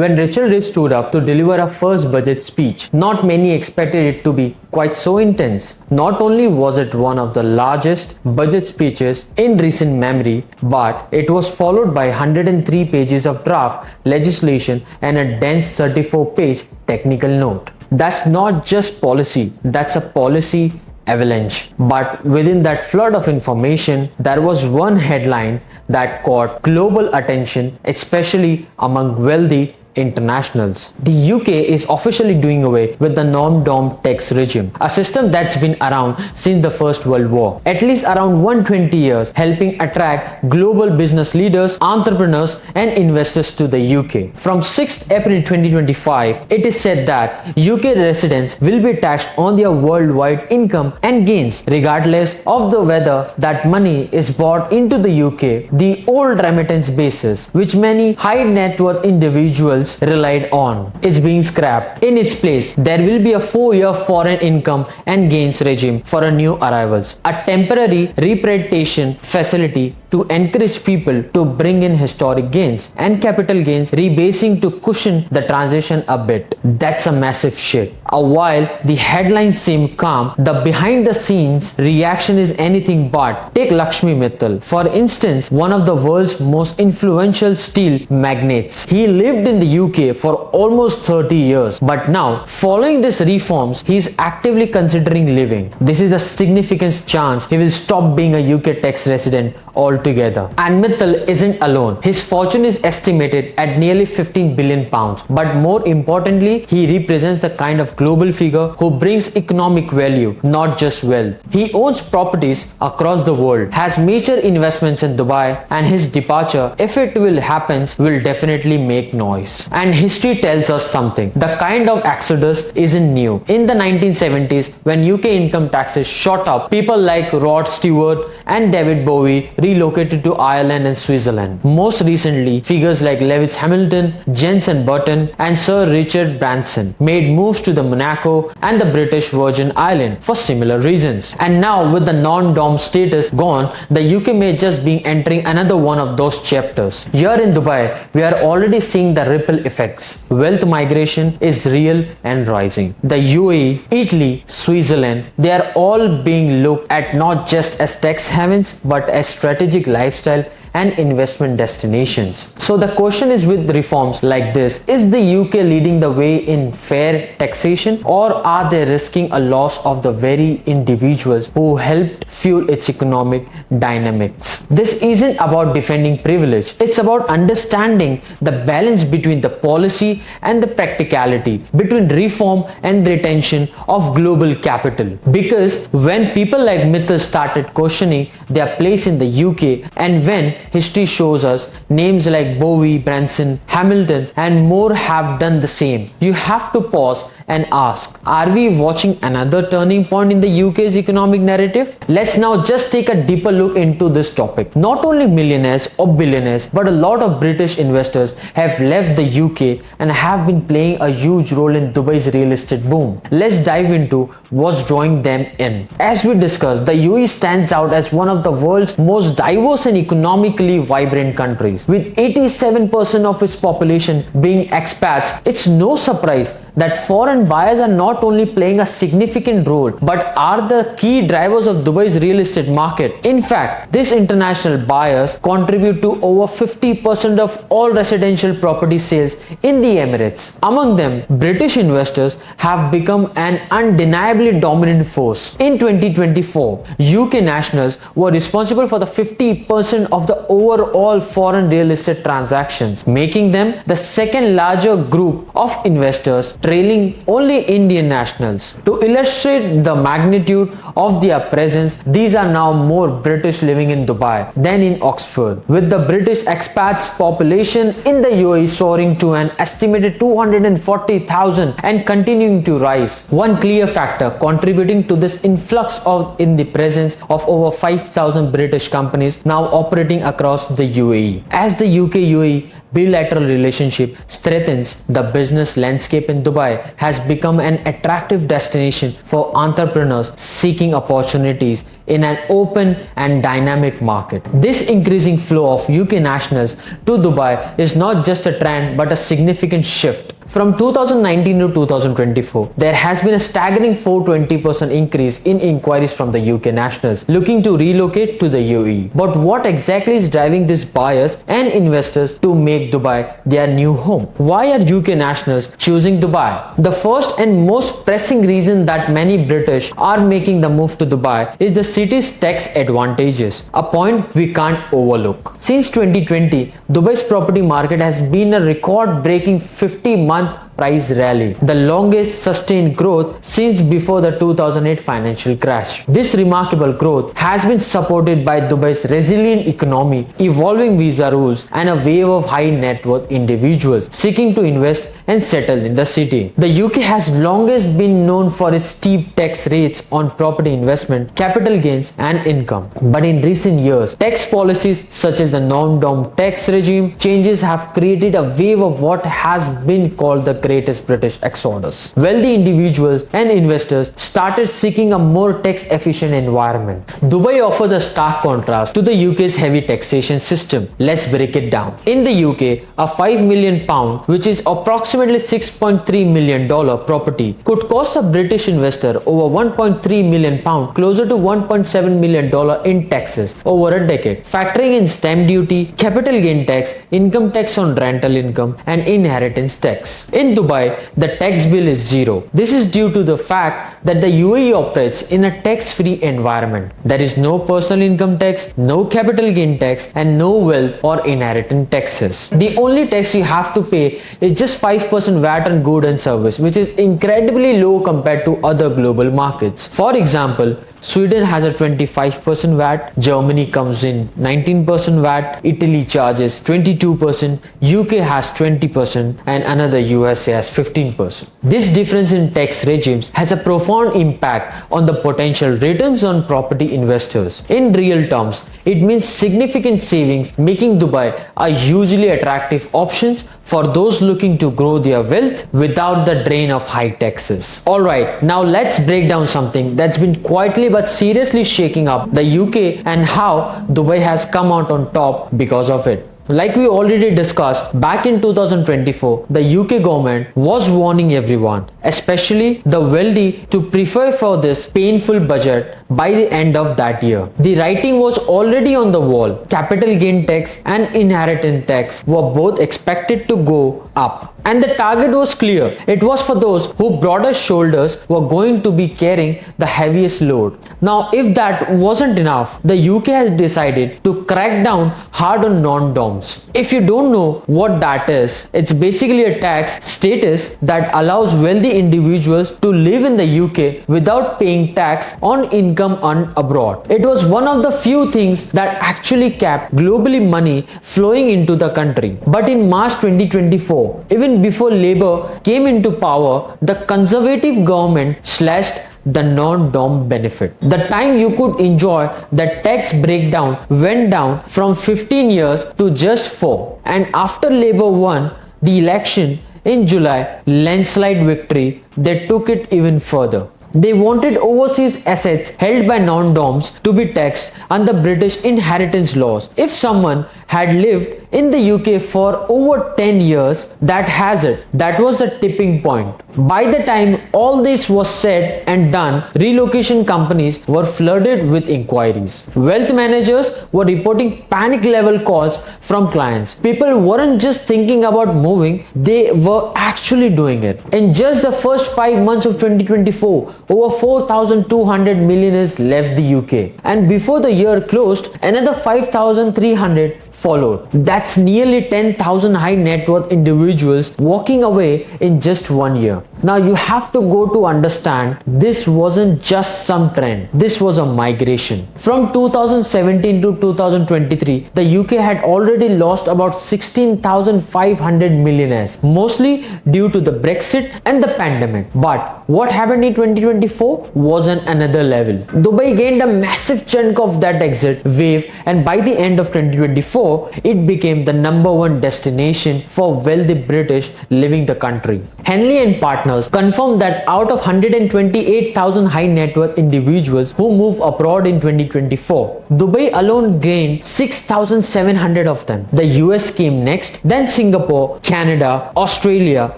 when Richard Rich stood up to deliver a first budget speech. Not many expected it to be quite so intense. Not only was it one of the largest budget speeches in recent memory, but it was followed by 103 pages of draft legislation and a dense 34-page technical note. That's not just policy, that's a policy avalanche. But within that flood of information, there was one headline that caught global attention, especially among wealthy internationals. The UK is officially doing away with the non-dom tax regime, a system that's been around since the First World War, at least around 120 years, helping attract global business leaders, entrepreneurs and investors to the UK. From 6th April 2025, it is said that UK residents will be taxed on their worldwide income and gains, regardless of the whether that money is brought into the UK. The old remittance basis, which many high net worth individuals relied on, is being scrapped. In its place, there will be a 4-year foreign income and gains regime for a new arrivals, a temporary repatriation facility to encourage people to bring in historic gains, and capital gains rebasing to cushion the transition a bit. That's a massive shit. While the headlines seem calm, the behind the scenes reaction is anything but. Take Lakshmi Mittal, for instance, one of the world's most influential steel magnates. He lived in the UK for almost 30 years, but now, following these reforms, he is actively considering leaving. This is a significant chance he will stop being a UK tax resident altogether. And Mittal isn't alone. His fortune is estimated at nearly 15 billion pounds. But more importantly, he represents the kind of global figure who brings economic value, not just wealth. He owns properties across the world, has major investments in Dubai, and his departure, if it will happen, will definitely make noise. And history tells us something. The kind of exodus isn't new. In the 1970s, when UK income taxes shot up, people like Rod Stewart and David Bowie relocated to Ireland and Switzerland. Most recently, figures like Lewis Hamilton, Jensen Button, and Sir Richard Branson made moves to the Monaco and the British Virgin Islands for similar reasons. And now, with the non-dom status gone, the UK may just be entering another one of those chapters. Here in Dubai, we are already seeing the ripple effects. Wealth migration is real and rising. The UAE, Italy, Switzerland, they are all being looked at not just as tax havens but as strategic lifestyle and investment destinations. So the question is, with reforms like this, is the UK leading the way in fair taxation, or are they risking a loss of the very individuals who helped fuel its economic dynamics? This isn't about defending privilege, it's about understanding the balance between the policy and the practicality, between reform and retention of global capital. Because when people like Mittal started questioning their place in the UK, and when history shows us names like Bowie, Branson, Hamilton and more have done the same, you have to pause and ask, are we watching another turning point in the UK's economic narrative? Let's now just take a deeper look into this topic. Not only millionaires or billionaires, but a lot of British investors have left the UK and have been playing a huge role in Dubai's real estate boom. Let's dive into what's drawing them in. As we discussed, the UAE stands out as one of the world's most diverse and economically vibrant countries. With 87% of its population being expats, it's no surprise that foreign buyers are not only playing a significant role but are the key drivers of Dubai's real estate market. In fact, these international buyers contribute to over 50% of all residential property sales in the Emirates. Among them, British investors have become an undeniably dominant force. In 2024, UK nationals were responsible for the 50% of the overall foreign real estate transactions, making them the second larger group of investors, trailing only Indian nationals. To illustrate the magnitude of their presence, these are now more British living in Dubai than in Oxford, with the British expats population in the UAE soaring to an estimated 240,000 and continuing to rise. One clear factor contributing to this influx in the presence of over 5,000 British companies now operating across the UAE. As the UK-UAE bilateral relationship strengthens the business landscape in Dubai has become an attractive destination for entrepreneurs seeking opportunities in an open and dynamic market. This increasing flow of UK nationals to Dubai is not just a trend but a significant shift. From 2019 to 2024, there has been a staggering 420% increase in inquiries from the UK nationals looking to relocate to the UAE. But what exactly is driving these buyers and investors to make Dubai their new home? Why are UK nationals choosing Dubai? The first and most pressing reason that many British are making the move to Dubai is the city's tax advantages, a point we can't overlook. Since 2020, Dubai's property market has been a record-breaking 50-month price rally, the longest sustained growth since before the 2008 financial crash. This remarkable growth has been supported by Dubai's resilient economy, evolving visa rules, and a wave of high net worth individuals seeking to invest and settle in the city. The UK has longest been known for its steep tax rates on property investment, capital gains, and income. But in recent years, tax policies such as the non-dom tax regime changes have created a wave of what has been called the greatest British exodus. Wealthy individuals and investors started seeking a more tax-efficient environment. Dubai offers a stark contrast to the UK's heavy taxation system. Let's break it down. In the UK, a £5 million, which is approximately $6.3 million property, could cost a British investor over £1.3 million, closer to $1.7 million in taxes over a decade. Factoring in stamp duty, capital gain tax, income tax on rental income, and inheritance tax. In Dubai, the tax bill is zero. This is due to the fact that the UAE operates in a tax-free environment. There is no personal income tax, no capital gain tax, and no wealth or inheritance taxes. The only tax you have to pay is just 5% VAT on goods and service, which is incredibly low compared to other global markets. For example, Sweden has a 25% VAT, Germany comes in 19% VAT, Italy charges 22%, UK has 20%, and another USA has 15%. This difference in tax regimes has a profound impact on the potential returns on property investors. In real terms, it means significant savings, making Dubai a hugely attractive option for those looking to grow their wealth without the drain of high taxes. Alright, now let's break down something that's been quietly but seriously shaking up the UK and how Dubai has come out on top because of it. Like we already discussed, back in 2024, the UK government was warning everyone, especially the wealthy, to prepare for this painful budget by the end of that year. The writing was already on the wall. Capital gain tax and inheritance tax were both expected to go up. And the target was clear. It was for those whose broadest shoulders were going to be carrying the heaviest load. Now, if that wasn't enough, the UK has decided to crack down hard on non-doms. If you don't know what that is, it's basically a tax status that allows wealthy individuals to live in the UK without paying tax on income earned abroad. It was one of the few things that actually kept globally money flowing into the country. But in March 2024, even before Labour came into power, the Conservative government slashed the non-dom benefit. The time you could enjoy the tax breakdown went down from 15 years to just 4. And after Labour won the election in July, landslide victory, they took it even further. They wanted overseas assets held by non-doms to be taxed under British inheritance laws. If someone had lived in the UK for over 10 years, that was the tipping point. By the time all this was said and done, relocation companies were flooded with inquiries. Wealth managers were reporting panic level calls from clients. People weren't just thinking about moving, they were actually doing it. In just the first 5 months of 2024, over 4,200 millionaires left the UK. And before the year closed, another 5,300 followed. That's nearly 10,000 high net worth individuals walking away in just 1 year. Now you have to go to understand this wasn't just some trend. This was a migration. From 2017 to 2023, the UK had already lost about 16,500 millionaires, mostly due to the Brexit and the pandemic. But what happened in 2024 was on another level. Dubai gained a massive chunk of that exit wave, and by the end of 2024, before it became the #1 destination for wealthy British leaving the country. Henley and Partners confirmed that out of 128,000 high net worth individuals who moved abroad in 2024, Dubai alone gained 6,700 of them. The US came next, then Singapore, Canada, Australia,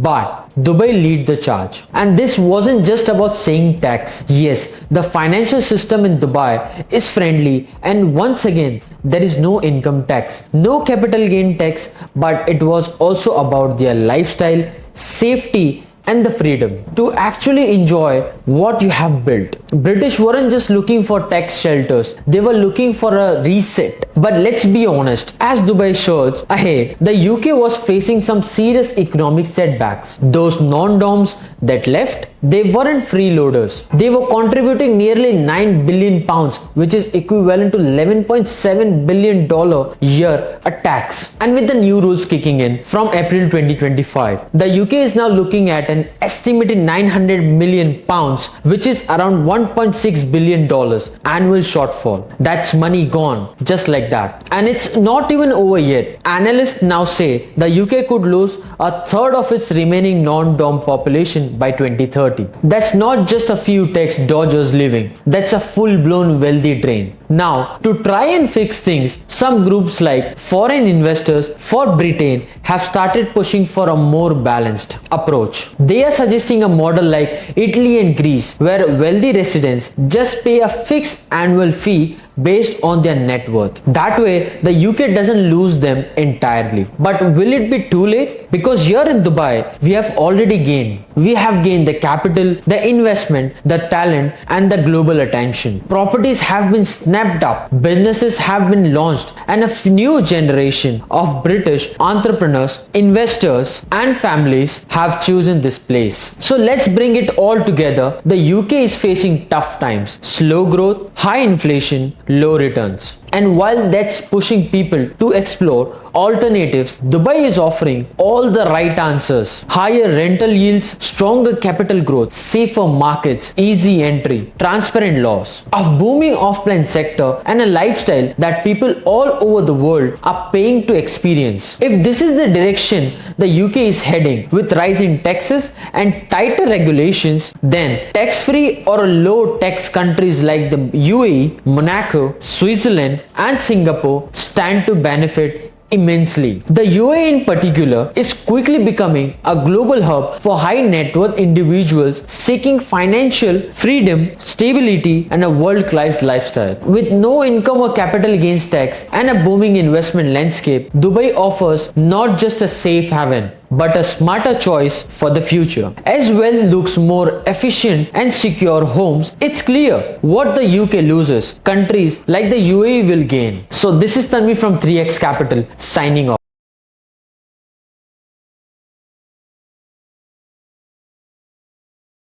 but Dubai lead the charge. And this wasn't just about saying tax. Yes, the financial system in Dubai is friendly, and once again, there is no income tax, no capital gain tax, but it was also about their lifestyle, safety, and the freedom to actually enjoy what you have built. British weren't just looking for tax shelters, they were looking for a reset. But let's be honest, as Dubai surged ahead, the UK was facing some serious economic setbacks. Those non-doms that left, they weren't freeloaders. They were contributing nearly £9 billion, which is equivalent to $11.7 billion a year a tax. And with the new rules kicking in from April 2025, the UK is now looking at an estimated £900 million, which is around $1.6 billion annual shortfall. That's money gone, just like that. And it's not even over yet. Analysts now say the UK could lose a third of its remaining non-dom population by 2030. That's not just a few tax dodgers leaving. That's a full-blown wealthy drain. Now, to try and fix things, some groups like Foreign Investors for Britain have started pushing for a more balanced approach. They are suggesting a model like Italy and Greece, where wealthy residents just pay a fixed annual fee based on their net worth. That way, the UK doesn't lose them entirely. But will it be too late? Because here in Dubai, we have already gained. We have gained the capital, the investment, the talent, and the global attention. Properties have been snapped up, businesses have been launched, and a new generation of British entrepreneurs, investors, and families have chosen this place. So let's bring it all together. The UK is facing tough times, slow growth, high inflation, low returns. And while that's pushing people to explore alternatives, Dubai is offering all the right answers. Higher rental yields, stronger capital growth, safer markets, easy entry, transparent laws, a booming offline sector, and a lifestyle that people all over the world are paying to experience. If this is the direction the UK is heading, with rising taxes and tighter regulations, then tax-free or low tax countries like the UAE, Monaco, Switzerland, and Singapore stand to benefit immensely. The UAE in particular is quickly becoming a global hub for high net worth individuals seeking financial freedom, stability, and a world-class lifestyle. With no income or capital gains tax and a booming investment landscape, Dubai offers not just a safe haven, but a smarter choice for the future. As wealth looks more efficient and secure homes, it's clear what the UK loses, countries like the UAE will gain. So this is Tanvi from 3x Capital signing off.